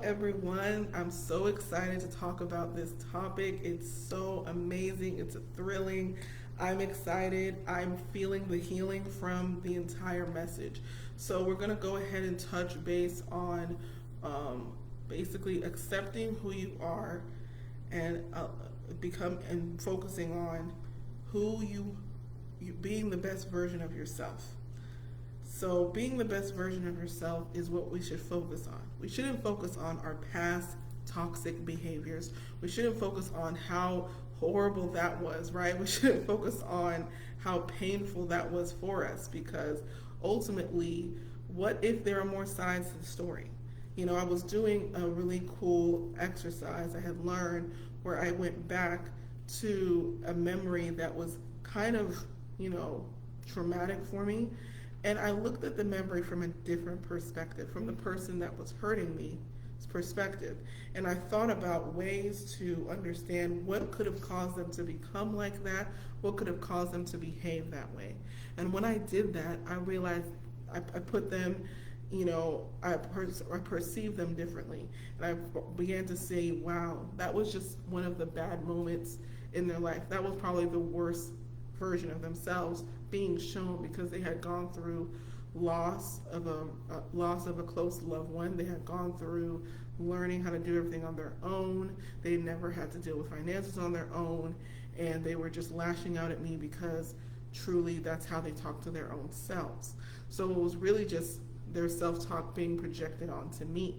everyone. I'm so excited to talk about this topic. It's so amazing. It's thrilling. I'm excited. I'm feeling the healing from the entire message. So we're going to go ahead and touch base on basically accepting who you are and focusing on who you being the best version of yourself. So being the best version of yourself is what we should focus on. We shouldn't focus on our past toxic behaviors. We shouldn't focus on how horrible that was, right? We shouldn't focus on how painful that was for us, because ultimately, what if there are more sides to the story? You know, I was doing a really cool exercise I had learned where I went back to a memory that was kind of, traumatic for me. And I looked at the memory from a different perspective, from the person that was hurting me's perspective. And I thought about ways to understand what could have caused them to become like that, what could have caused them to behave that way. And when I did that, I realized I put them, I perceived them differently. And I began to say, wow, that was just one of the bad moments in their life. That was probably the worst version of themselves being shown, because they had gone through loss of a close loved one. They had gone through learning how to do everything on their own. They never had to deal with finances on their own, and they were just lashing out at me because truly that's how they talk to their own selves. So it was really just their self-talk being projected onto me.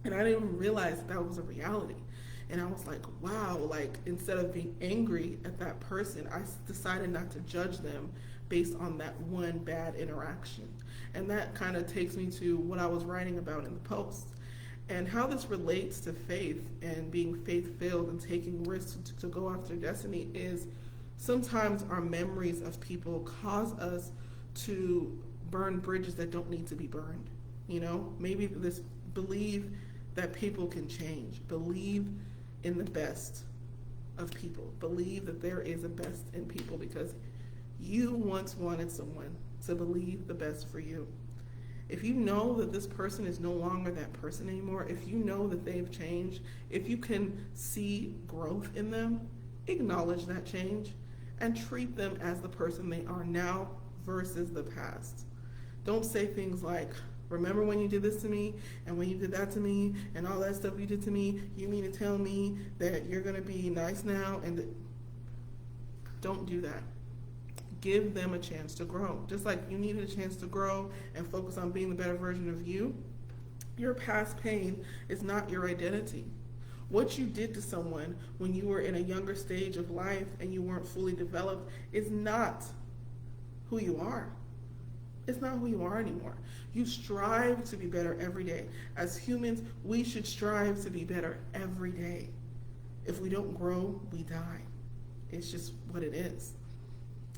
And I didn't even realize that was a reality. And I was like, wow, instead of being angry at that person, I decided not to judge them based on that one bad interaction. And that kind of takes me to what I was writing about in the post. And how this relates to faith and being faith-filled and taking risks to go after destiny is sometimes our memories of people cause us to burn bridges that don't need to be burned. Maybe this believe that people can change, believe in the best of people, believe that there is a best in people because you once wanted someone to believe the best for you. If you know that this person is no longer that person anymore, if you know that they've changed, if you can see growth in them, acknowledge that change and treat them as the person they are now versus the past. Don't say things like, remember when you did this to me, and when you did that to me, and all that stuff you did to me, you mean to tell me that you're going to be nice now? And don't do that. Give them a chance to grow. Just like you needed a chance to grow and focus on being the better version of you, your past pain is not your identity. What you did to someone when you were in a younger stage of life and you weren't fully developed is not who you are. It's not who you are anymore. You strive to be better every day. As humans, we should strive to be better every day. If we don't grow, we die. It's just what it is.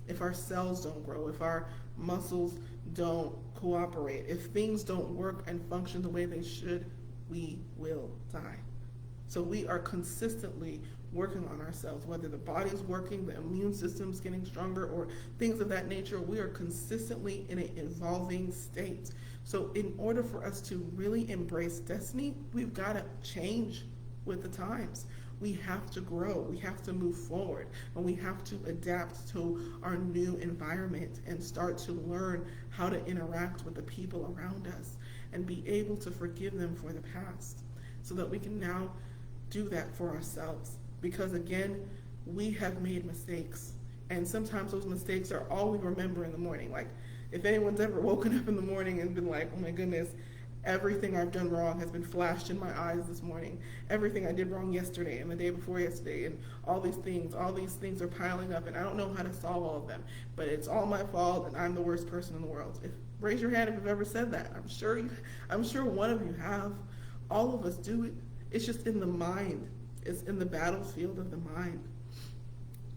If our cells don't grow, if our muscles don't cooperate, if things don't work and function the way they should, we will die. So we are consistently working on ourselves, whether the body's working, the immune system's getting stronger, or things of that nature. We are consistently in an evolving state. So in order for us to really embrace destiny, we've got to change with the times. We have to grow, we have to move forward, and we have to adapt to our new environment and start to learn how to interact with the people around us and be able to forgive them for the past so that we can now do that for ourselves. Because again, we have made mistakes, and sometimes those mistakes are all we remember in the morning. Like, if anyone's ever woken up in the morning and been like, oh my goodness, everything I've done wrong has been flashed in my eyes this morning. Everything I did wrong yesterday and the day before yesterday, and all these things are piling up, and I don't know how to solve all of them, but it's all my fault and I'm the worst person in the world. Raise your hand if you've ever said that. I'm sure one of you have. All of us do it. It's just in the mind. It's in the battlefield of the mind.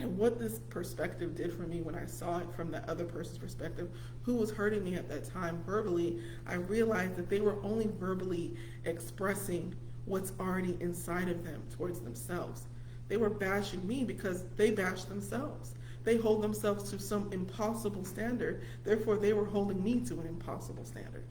And what this perspective did for me when I saw it from that other person's perspective, who was hurting me at that time verbally, I realized that they were only verbally expressing what's already inside of them towards themselves. They were bashing me because they bashed themselves. They hold themselves to some impossible standard, therefore they were holding me to an impossible standard.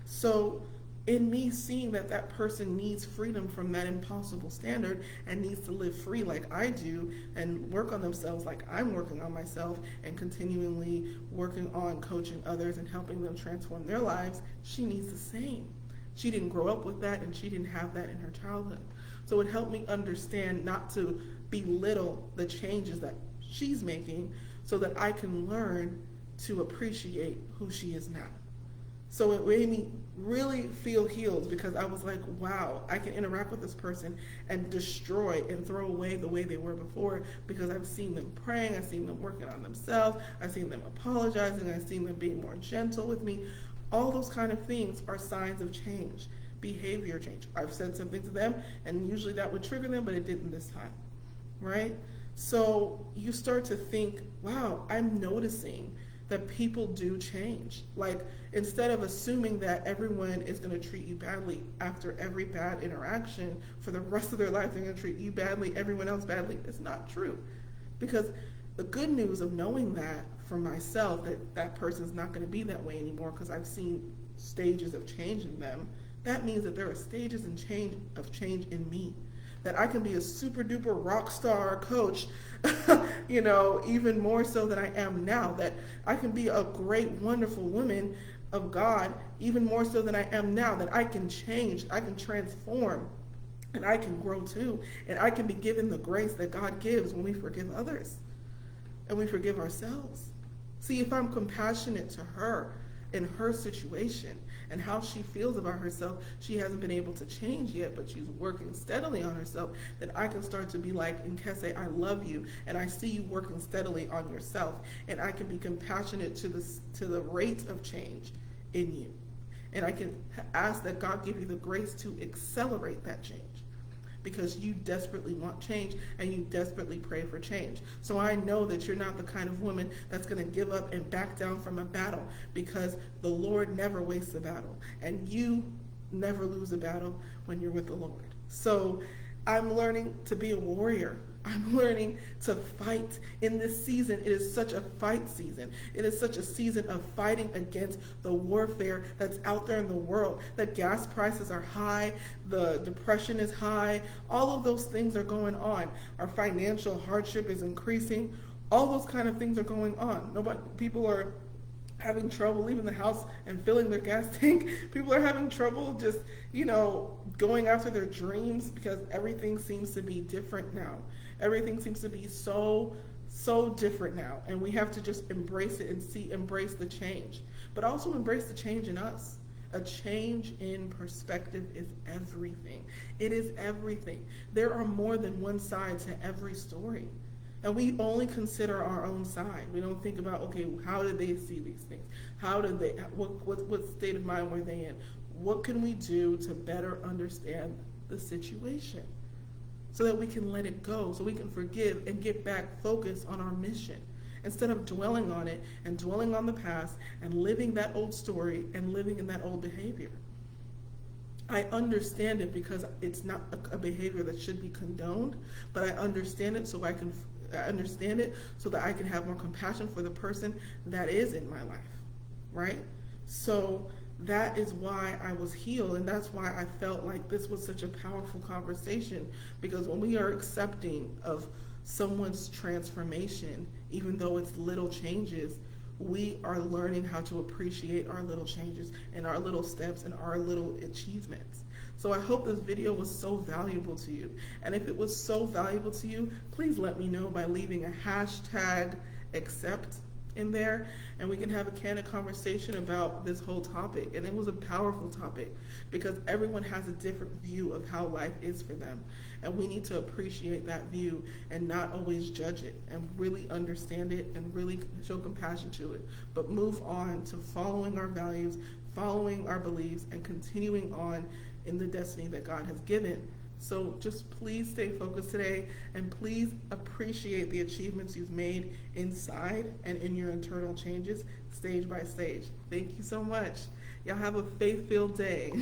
So in me seeing that that person needs freedom from that impossible standard and needs to live free like I do and work on themselves like I'm working on myself and continually working on coaching others and helping them transform their lives, she needs the same. She didn't grow up with that and she didn't have that in her childhood. So it helped me understand not to belittle the changes that she's making so that I can learn to appreciate who she is now. So it made me really feel healed because I was like, wow, I can interact with this person and destroy and throw away the way they were before because I've seen them praying, I've seen them working on themselves, I've seen them apologizing, I've seen them being more gentle with me. All those kind of things are signs of change, behavior change. I've said something to them and usually that would trigger them, but it didn't this time, right? So you start to think, wow, I'm noticing that people do change. Like, instead of assuming that everyone is going to treat you badly after every bad interaction for the rest of their life, they're going to treat you badly, everyone else badly, it's not true. Because the good news of knowing that for myself, that that person's not going to be that way anymore because I've seen stages of change in them, that means that there are stages of change in me. That I can be a super duper rock star coach, you know, even more so than I am now. That I can be a great, wonderful woman of God, even more so than I am now. That I can change, I can transform, and I can grow too. And I can be given the grace that God gives when we forgive others and we forgive ourselves. See, if I'm compassionate to her in her situation and how she feels about herself, she hasn't been able to change yet, but she's working steadily on herself, then I can start to be like, 𝗪𝗫𝗁, I love you, and I see you working steadily on yourself, and I can be compassionate to the rate of change in you. And I can ask that God give you the grace to accelerate that change, because you desperately want change and you desperately pray for change. So I know that you're not the kind of woman that's going to give up and back down from a battle, because the Lord never wastes a battle and you never lose a battle when you're with the Lord. So I'm learning to be a warrior. I'm learning to fight in this season. It is such a fight season. It is such a season of fighting against the warfare that's out there in the world. The gas prices are high, the depression is high, all of those things are going on. Our financial hardship is increasing. All those kind of things are going on. People are having trouble leaving the house and filling their gas tank. People are having trouble just, going after their dreams because everything seems to be different now. Everything seems to be so different now. And we have to just embrace it and embrace the change. But also embrace the change in us. A change in perspective is everything. It is everything. There are more than one side to every story. And we only consider our own side. We don't think about, okay, how did they see these things? What state of mind were they in? What can we do to better understand the situation so that we can let it go, so we can forgive and get back focused on our mission instead of dwelling on it and dwelling on the past and living that old story and living in that old behavior. I understand it because it's not a behavior that should be condoned, but I understand it so that I can have more compassion for the person that is in my life, right? So that is why I was healed, and that's why I felt like this was such a powerful conversation, because when we are accepting of someone's transformation, even though it's little changes, we are learning how to appreciate our little changes and our little steps and our little achievements. So I hope this video was so valuable to you. And if it was so valuable to you, please let me know by leaving a #accept in there, and we can have a candid conversation about this whole topic. And it was a powerful topic because everyone has a different view of how life is for them. And we need to appreciate that view and not always judge it, and really understand it and really show compassion to it, but move on to following our values, following our beliefs, and continuing on in the destiny that God has given. So just please stay focused today, and please appreciate the achievements you've made inside and in your internal changes, stage by stage. Thank you so much. Y'all have a faith-filled day.